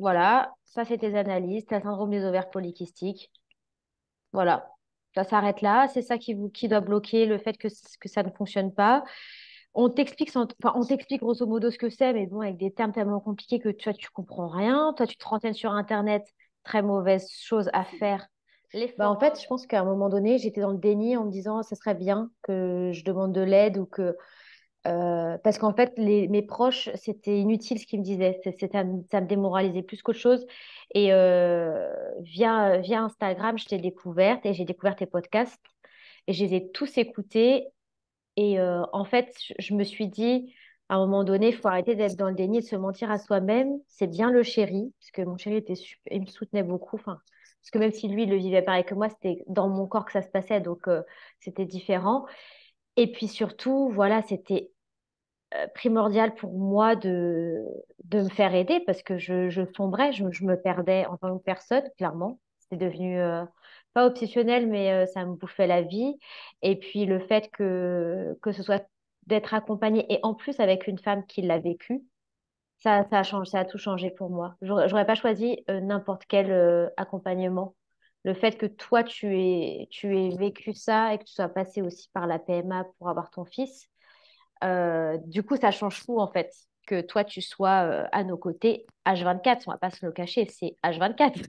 voilà, ça c'est tes analyses, tu as le syndrome des ovaires polykystiques. Voilà, ça s'arrête là. C'est ça qui doit bloquer le fait que ça ne fonctionne pas. On t'explique grosso modo ce que c'est, mais bon, avec des termes tellement compliqués que toi, tu comprends rien. Toi, tu te renseignes sur Internet, très mauvaise chose à faire. Bah, en fait, je pense qu'à un moment donné, j'étais dans le déni en me disant, ça serait bien que je demande de l'aide ou que parce qu'en fait, mes proches, c'était inutile ce qu'ils me disaient. Ça me démoralisait plus qu'autre chose. Et via Instagram, je t'ai découverte et j'ai découvert tes podcasts et je les ai tous écoutés. Et en fait, je me suis dit, à un moment donné, il faut arrêter d'être dans le déni et de se mentir à soi-même. C'est bien le chéri, parce que mon chéri était super, il me soutenait beaucoup. Enfin, parce que même si lui, il le vivait pareil que moi, c'était dans mon corps que ça se passait, donc c'était différent. Et puis surtout, voilà, c'était primordial pour moi de me faire aider parce que je sombrais, je me perdais en tant que personne, clairement. C'était devenu pas obsessionnel, mais ça me bouffait la vie. Et puis le fait que ce soit d'être accompagnée et en plus avec une femme qui l'a vécu, ça a changé, ça a tout changé pour moi. J'aurais pas choisi n'importe quel accompagnement. Le fait que toi, tu aies vécu ça et que tu sois passé aussi par la PMA pour avoir ton fils, du coup, ça change tout en fait. Que toi, tu sois à nos côtés H24, on va pas se le cacher, c'est H24.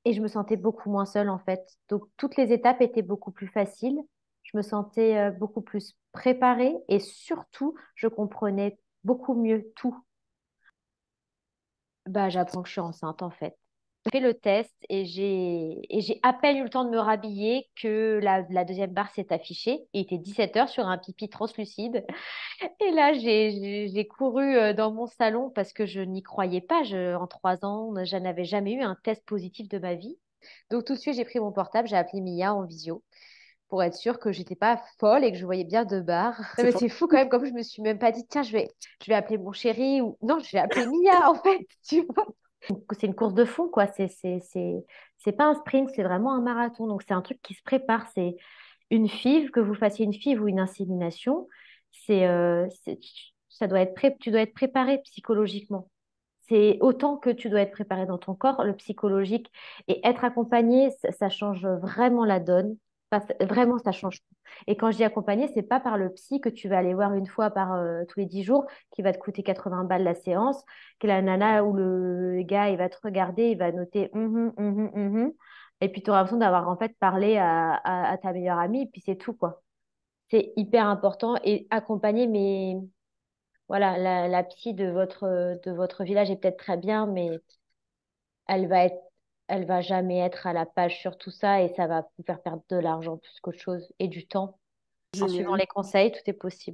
Et je me sentais beaucoup moins seule en fait. Donc, toutes les étapes étaient beaucoup plus faciles. Je me sentais beaucoup plus préparée et surtout, je comprenais beaucoup mieux tout. Bah, j'apprends que je suis enceinte en fait. J'ai fait le test et j'ai à peine eu le temps de me rhabiller que la deuxième barre s'est affichée. Il était 17 heures sur un pipi translucide. Et là, j'ai couru dans mon salon parce que je n'y croyais pas. En 3 ans, je n'avais jamais eu un test positif de ma vie. Donc tout de suite, j'ai pris mon portable, j'ai appelé Mia en visio pour être sûre que j'étais pas folle et que je voyais bien deux barres. Non, C'est mais fort. c'est fou quand même, comme je me suis même pas dit, tiens, je vais appeler mon chéri ou non, je vais appeler Mia en fait, tu vois. C'est une course de fond, quoi. C'est pas un sprint, c'est vraiment un marathon. Donc c'est un truc qui se prépare. C'est une FIV, que vous fassiez une FIV ou une insémination, ça doit être tu dois être préparé psychologiquement. C'est autant que tu dois être préparé dans ton corps, le psychologique, et être accompagné, ça change vraiment la donne. Enfin, vraiment, ça change tout. Et quand je dis accompagné, c'est pas par le psy que tu vas aller voir une fois par tous les 10 jours, qui va te coûter 80 balles la séance, que la nana ou le gars, il va te regarder, il va noter et puis tu auras l'impression d'avoir en fait parlé à ta meilleure amie, et puis c'est tout, quoi. C'est hyper important et accompagner, mais voilà, la psy de votre village est peut-être très bien, mais elle va être, elle va jamais être à la page sur tout ça et ça va vous faire perdre de l'argent plus qu'autre chose et du temps. En suivant Génial. les conseils, tout est possible.